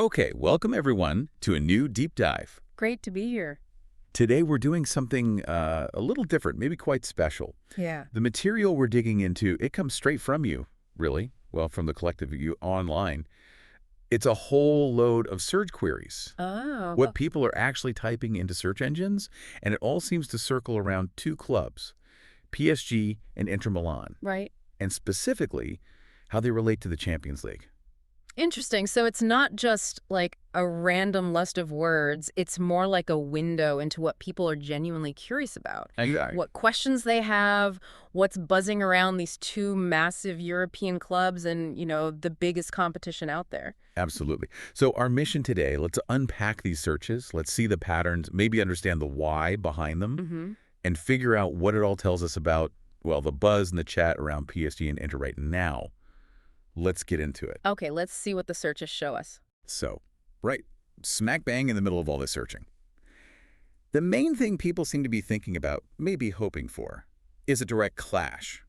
Okay, welcome everyone to a new deep dive. Great to be here. Today we're doing something a little different, maybe quite special. Yeah. The material we're digging into, it comes straight from you, really. Well, from the collective of you online. It's a whole load of search queries. Oh. What people are actually typing into search engines, and it all seems to circle around two clubs, PSG and Inter Milan, Right. and specifically how they relate to the Champions League. Interesting. So it's not just like a random list of words. It's more like a window into what people are genuinely curious about. Exactly. What questions they have, what's buzzing around these two massive European clubs and, the biggest competition out there. Absolutely. So our mission today, let's unpack these searches. Let's see the patterns, maybe understand the why behind them, and figure out what it all tells us about, well, the buzz and the chat around PSG and Inter right now. Let's get into it. Okay, let's see what the searches show us. So, right, smack bang in the middle of all this searching. The main thing people seem to be thinking about, maybe hoping for, is a direct clash.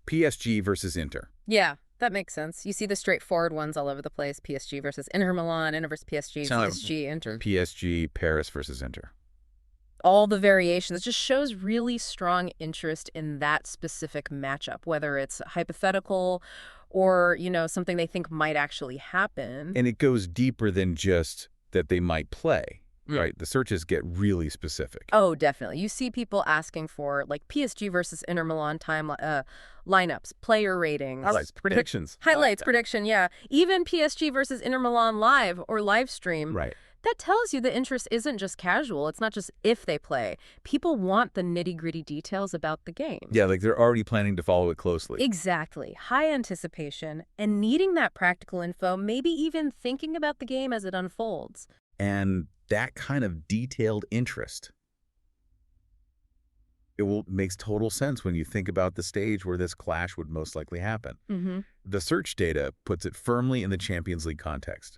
PSG versus Inter. Yeah, that makes sense. You see the straightforward ones all over the place. PSG versus Inter Milan, Inter versus PSG, PSG, Inter. PSG, Paris versus Inter. All the variations. It just shows really strong interest in that specific matchup, whether it's hypothetical or, something they think might actually happen. And it goes deeper than just that they might play, right? The searches get really specific. Oh, definitely. You see people asking for like PSG versus Inter Milan lineups, player ratings. Highlights, predictions. Highlights, prediction, yeah. Even PSG versus Inter Milan live or live stream. Right. That tells you the interest isn't just casual. It's not just if they play. People want the nitty-gritty details about the game. Yeah, like they're already planning to follow it closely. Exactly. High anticipation and needing that practical info, maybe even thinking about the game as it unfolds. And that kind of detailed interest, makes total sense when you think about the stage where this clash would most likely happen. The search data puts it firmly in the Champions League context.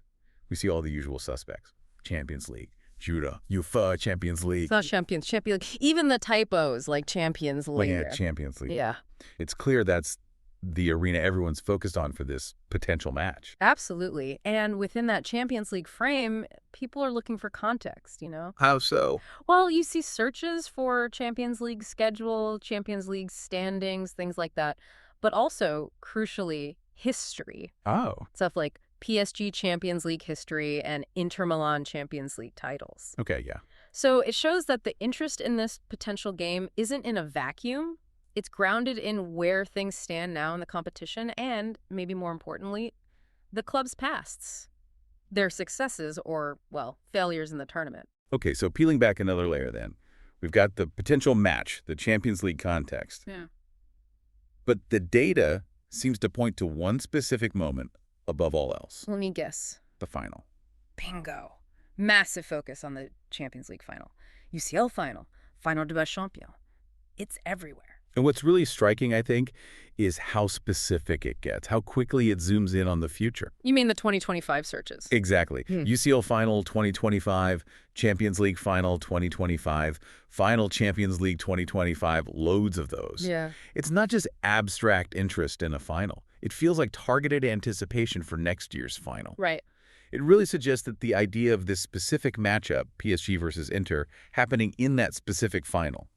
We see all the usual suspects. Champions League, Judah, UEFA, Champions League. It's not Champions League. Even the typos like Champions League. Yeah, Champions League. Yeah. It's clear that's the arena everyone's focused on for this potential match. Absolutely. And within that Champions League frame, people are looking for context, How so? Well, you see searches for Champions League schedule, Champions League standings, things like that. But also, crucially, history. Oh. Stuff like PSG Champions League history and Inter Milan Champions League titles. Okay, yeah. So it shows that the interest in this potential game isn't in a vacuum. It's grounded in where things stand now in the competition and, maybe more importantly, the club's pasts, their successes or, well, failures in the tournament. Okay, so peeling back another layer then. We've got the potential match, the Champions League context. Yeah. But the data seems to point to one specific moment above all else. Let me guess. The final. Bingo. Massive focus on the Champions League final. UCL final. Final de Best Champion. It's everywhere. And what's really striking, I think, is how specific it gets, how quickly it zooms in on the future. You mean the 2025 searches? Exactly. UCL final 2025, Champions League final 2025, final Champions League 2025, loads of those. Yeah. It's not just abstract interest in a final. It feels like targeted anticipation for next year's final. Right. It really suggests that the idea of this specific matchup, PSG versus Inter, happening in that specific final.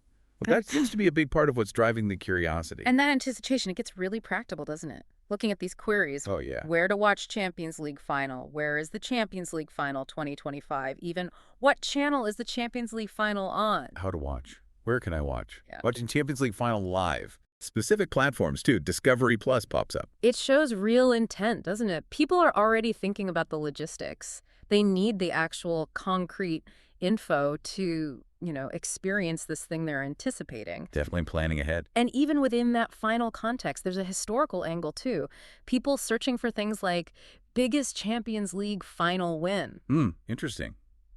Well, that seems to be a big part of what's driving the curiosity. And that anticipation, it gets really practical, doesn't it? Looking at these queries. Oh, yeah. Where to watch Champions League final? Where is the Champions League final 2025? Even what channel is the Champions League final on? How to watch. Where can I watch? Yeah. Watching Champions League final live. Specific platforms, too. Discovery Plus pops up. It shows real intent, doesn't it? People are already thinking about the logistics. They need the actual concrete info to, experience this thing they're anticipating. Definitely planning ahead. And even within that final context, there's a historical angle, too. People searching for things like biggest Champions League final win. Interesting.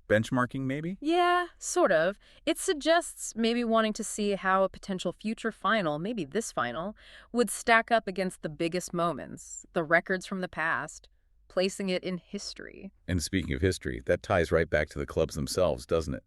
Benchmarking, maybe? Yeah, sort of. It suggests maybe wanting to see how a potential future final, maybe this final, would stack up against the biggest moments, the records from the past, placing it in history. And speaking of history, that ties right back to the clubs themselves, doesn't it?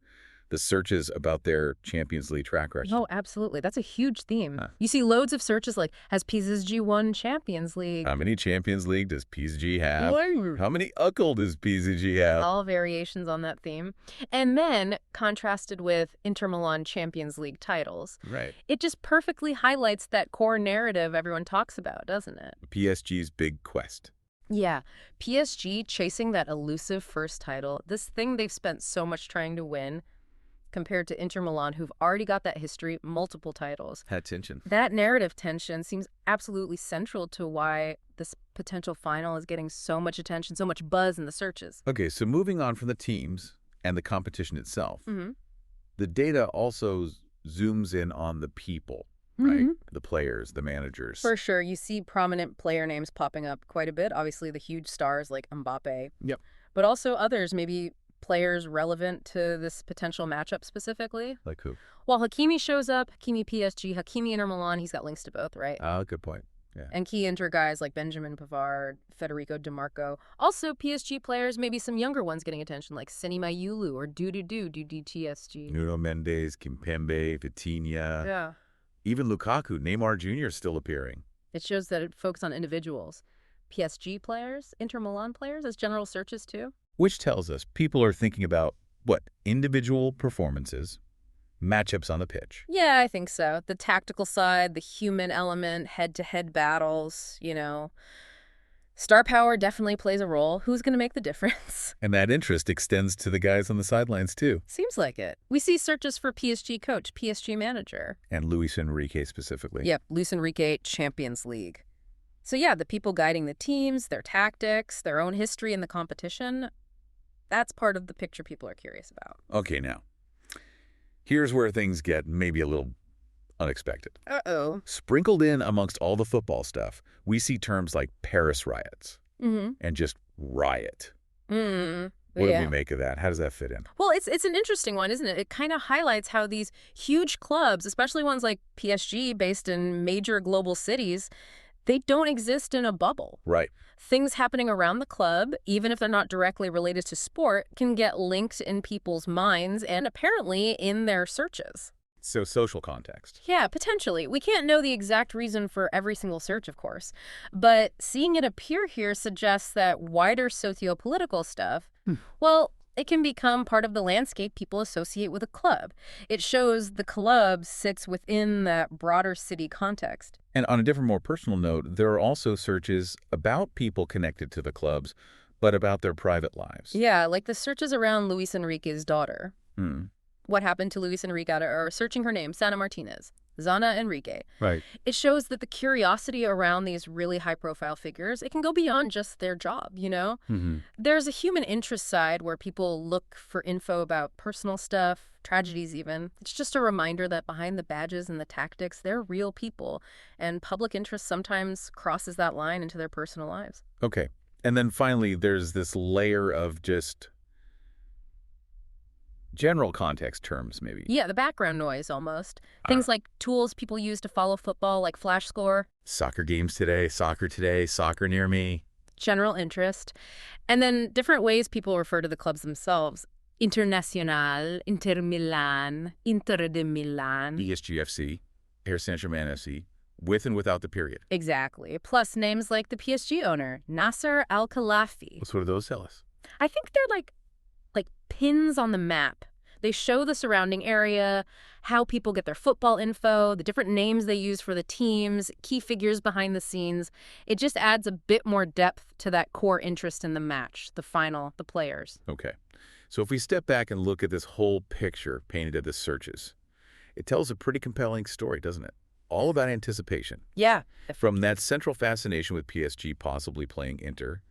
the searches about their Champions League track record. Oh, absolutely. That's a huge theme. Huh. You see loads of searches like, has PSG won Champions League? How many Champions League does PSG have? Woo! How many UCL does PSG have? All variations on that theme. And then, contrasted with Inter Milan Champions League titles, Right. it just perfectly highlights that core narrative everyone talks about, doesn't it? PSG's big quest. Yeah, PSG chasing that elusive first title, this thing they've spent so much trying to win, compared to Inter Milan, who've already got that history, multiple titles. Had tension. That narrative tension seems absolutely central to why this potential final is getting so much attention, so much buzz in the searches. Okay, so moving on from the teams and the competition itself, Mm-hmm. the data also zooms in on the people, right? Mm-hmm. The players, the managers. For sure, you see prominent player names popping up quite a bit. Obviously, the huge stars like Mbappe. Yep. But also others, maybe players relevant to this potential matchup specifically. Like who? Well, Hakimi shows up, Hakimi PSG, Hakimi Inter Milan, he's got links to both, right? Good point. Yeah. And key Inter guys like Benjamin Pavard, Federico DiMarco. Also PSG players, maybe some younger ones getting attention like Seni Mayulu or DTSG. Nuno Mendes, Kimpembe, Vitinha. Yeah. Even Lukaku, Neymar Jr. is still appearing. It shows that it focuses on individuals. PSG players, Inter Milan players as general searches too. Which tells us people are thinking about, what, individual performances, matchups on the pitch. Yeah, I think so. The tactical side, the human element, head-to-head battles, Star power definitely plays a role. Who's going to make the difference? And that interest extends to the guys on the sidelines, too. Seems like it. We see searches for PSG coach, PSG manager. And Luis Enrique specifically. Yep, Luis Enrique, Champions League. So yeah, the people guiding the teams, their tactics, their own history in the competition, that's part of the picture people are curious about. Okay, now, here's where things get maybe a little unexpected. Uh-oh. Sprinkled in amongst all the football stuff, we see terms like Paris riots Mm-hmm. and just riot. Mm. What Yeah. do we make of that? How does that fit in? Well, it's an interesting one, isn't it? It kind of highlights how these huge clubs, especially ones like PSG based in major global cities, they don't exist in a bubble. Right. Things happening around the club, even if they're not directly related to sport, can get linked in people's minds and apparently in their searches. So social context. Yeah, potentially. We can't know the exact reason for every single search, of course. But seeing it appear here suggests that wider socio-political stuff, well, it can become part of the landscape people associate with a club. It shows the club sits within that broader city context. And on a different, more personal note, there are also searches about people connected to the clubs, but about their private lives. Yeah, like the searches around Luis Enrique's daughter. Hmm. What happened to Luis Enrique, or searching her name, Sana Martinez, Zana Enrique. Right. It shows that the curiosity around these really high-profile figures, it can go beyond just their job, Mm-hmm. There's a human interest side where people look for info about personal stuff, tragedies even. It's just a reminder that behind the badges and the tactics, they're real people, and public interest sometimes crosses that line into their personal lives. Okay. And then finally, there's this layer of just general context terms, maybe. Yeah, the background noise almost. Things like tools people use to follow football, like Flash Score. Soccer games today, soccer near me. General interest. And then different ways people refer to the clubs themselves. Internacional, Inter Milan, Inter de Milan. ESGFC, Paris Saint-Germain FC, with and without the period. Exactly. Plus names like the PSG owner, Nasser Al-Khelaifi. What do those tell us? I think they're like pins on the map. They show the surrounding area, how people get their football info, the different names they use for the teams, key figures behind the scenes. It just adds a bit more depth to that core interest in the match, the final, the players. Okay. So if we step back and look at this whole picture painted at the searches, it tells a pretty compelling story, doesn't it? All about anticipation. Yeah. From that central fascination with PSG possibly playing Inter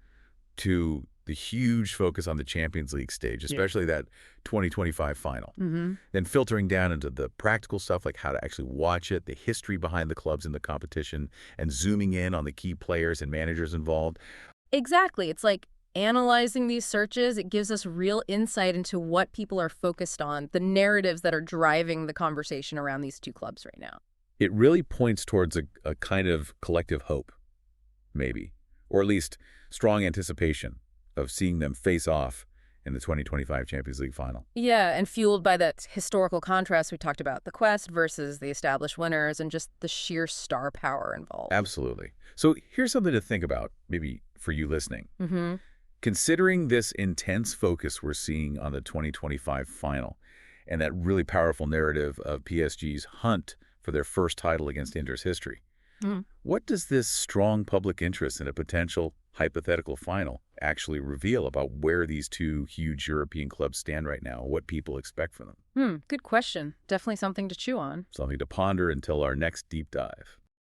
to the huge focus on the Champions League stage, especially that 2025 final. Mm-hmm. Then filtering down into the practical stuff like how to actually watch it, the history behind the clubs in the competition, and zooming in on the key players and managers involved. Exactly. It's like analyzing these searches, it gives us real insight into what people are focused on, the narratives that are driving the conversation around these two clubs right now. It really points towards a kind of collective hope, maybe, or at least strong anticipation of seeing them face off in the 2025 Champions League final. Yeah, and fueled by that historical contrast we talked about, the Quest versus the established winners and just the sheer star power involved. Absolutely. So here's something to think about, maybe for you listening. Mm-hmm. Considering this intense focus we're seeing on the 2025 final and that really powerful narrative of PSG's hunt for their first title against Inter's history, what does this strong public interest in a potential hypothetical final actually reveal about where these two huge European clubs stand right now, what people expect from them? Good question. Definitely something to chew on. Something to ponder until our next deep dive.